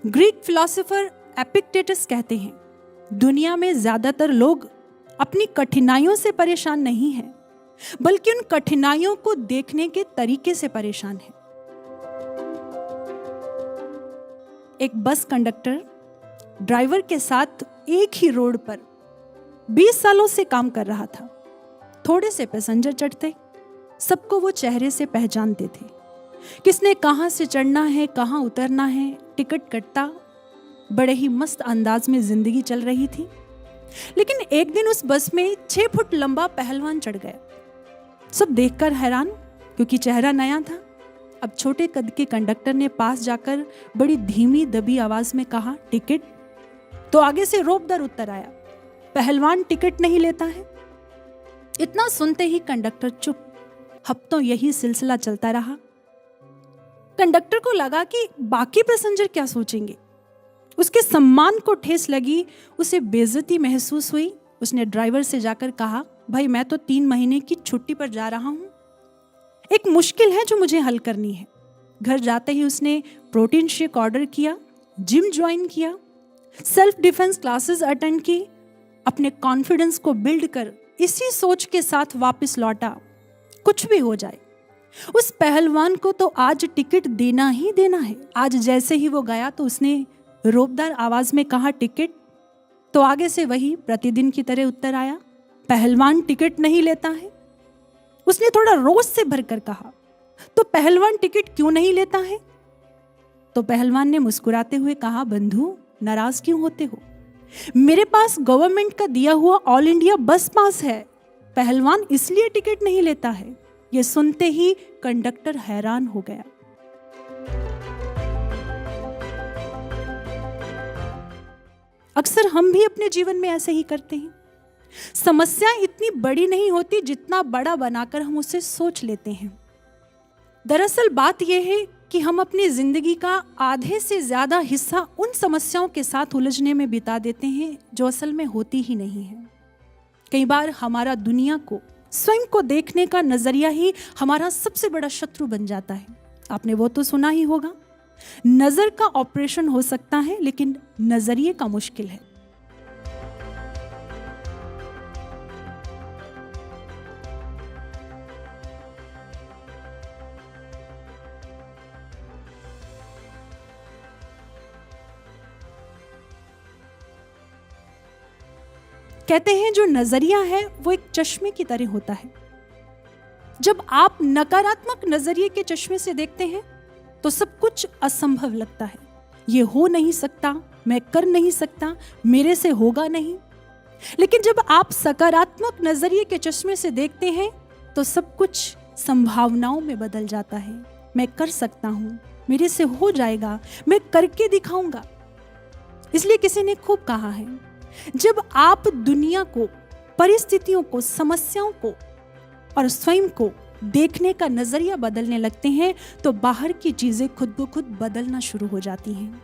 Greek philosopher Epictetus कहते हैं, दुनिया में ज्यादातर लोग अपनी कठिनाइयों से परेशान नहीं हैं, बल्कि उन कठिनाइयों को देखने के तरीके से परेशान हैं। एक बस कंडक्टर ड्राइवर के साथ एक ही रोड पर 20 सालों से काम कर रहा था। थोड़े से पैसेंजर चढ़ते, सबको वो चेहरे से पहचानते थे। किसने कहाँ से चढ़ना है, कहाँ उतरना है, टिकट कटता, बड़े ही मस्त अंदाज में जिंदगी चल रही थी। लेकिन एक दिन उस बस में 6 फुट लंबा पहलवान चढ़ गया। सब देखकर हैरान, क्योंकि चेहरा नया था। अब छोटे कद के कंडक्टर ने पास जाकर बड़ी धीमी दबी आवाज में कहा, टिकट। तो आगे से रोबदार उत्तर आया, पहलवान टिकट नहीं लेता है। इतना सुनते ही कंडक्टर चुप। हफ्तों यही सिलसिला चलता रहा। कंडक्टर को लगा कि बाकी पैसेंजर क्या सोचेंगे। उसके सम्मान को ठेस लगी, उसे बेइज्जती महसूस हुई। उसने ड्राइवर से जाकर कहा, भाई मैं तो 3 महीने की छुट्टी पर जा रहा हूं, एक मुश्किल है जो मुझे हल करनी है। घर जाते ही उसने प्रोटीन शेक ऑर्डर किया, जिम ज्वाइन किया, सेल्फ डिफेंस क्लासेस अटेंड की, अपने कॉन्फिडेंस को बिल्ड कर इसी सोच के साथ वापस लौटा, कुछ भी हो जाए उस पहलवान को तो आज टिकट देना ही देना है। आज जैसे ही वो गया तो उसने रोबदार आवाज में कहा, टिकट। तो आगे से वही प्रतिदिन की तरह उत्तर आया, पहलवान टिकट नहीं लेता है। उसने थोड़ा रोष से भरकर कहा, तो पहलवान टिकट क्यों नहीं लेता है? तो पहलवान ने मुस्कुराते हुए कहा, बंधु नाराज क्यों होते हो? मेरे पास गवर्नमेंट का दिया हुआ ऑल इंडिया बस पास है, पहलवान इसलिए टिकट नहीं लेता है। यह सुनते ही कंडक्टर हैरान हो गया। अक्सर हम भी अपने जीवन में ऐसे ही करते हैं। समस्या इतनी बड़ी नहीं होती जितना बड़ा बनाकर हम उसे सोच लेते हैं। दरअसल बात यह है कि हम अपनी जिंदगी का आधे से ज्यादा हिस्सा उन समस्याओं के साथ उलझने में बिता देते हैं जो असल में होती ही नहीं है। कई बार हमारा दुनिया को, स्वयं को देखने का नजरिया ही हमारा सबसे बड़ा शत्रु बन जाता है। आपने वो तो सुना ही होगा, नजर का ऑपरेशन हो सकता है लेकिन नजरिए का मुश्किल है। कहते हैं जो नजरिया है वो एक चश्मे की तरह होता है। जब आप नकारात्मक नजरिए के चश्मे से देखते हैं तो सब कुछ असंभव लगता है। ये हो नहीं सकता, मैं कर नहीं सकता, मेरे से होगा नहीं। लेकिन जब आप सकारात्मक नजरिए के चश्मे से देखते हैं तो सब कुछ संभावनाओं में बदल जाता है। मैं कर सकता हूं, मेरे से हो जाएगा, मैं करके दिखाऊंगा। इसलिए किसी ने खूब कहा है, जब आप दुनिया को, परिस्थितियों को, समस्याओं को और स्वयं को देखने का नजरिया बदलने लगते हैं तो बाहर की चीजें खुद ब खुद बदलना शुरू हो जाती हैं।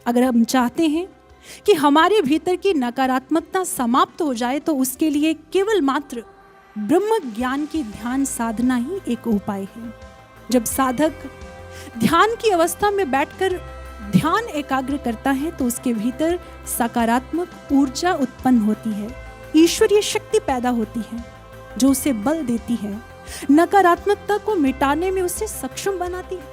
अगर हम चाहते हैं कि हमारे भीतर की नकारात्मकता समाप्त हो जाए तो उसके लिए केवल मात्र ब्रह्म ज्ञान की ध्यान साधना ही एक उपाय है। जब साधक ध्यान की अवस्था में बैठकर ध्यान एकाग्र करता है तो उसके भीतर सकारात्मक ऊर्जा उत्पन्न होती है, ईश्वरीय शक्ति पैदा होती है जो उसे बल देती है, नकारात्मकता को मिटाने में उसे सक्षम बनाती है।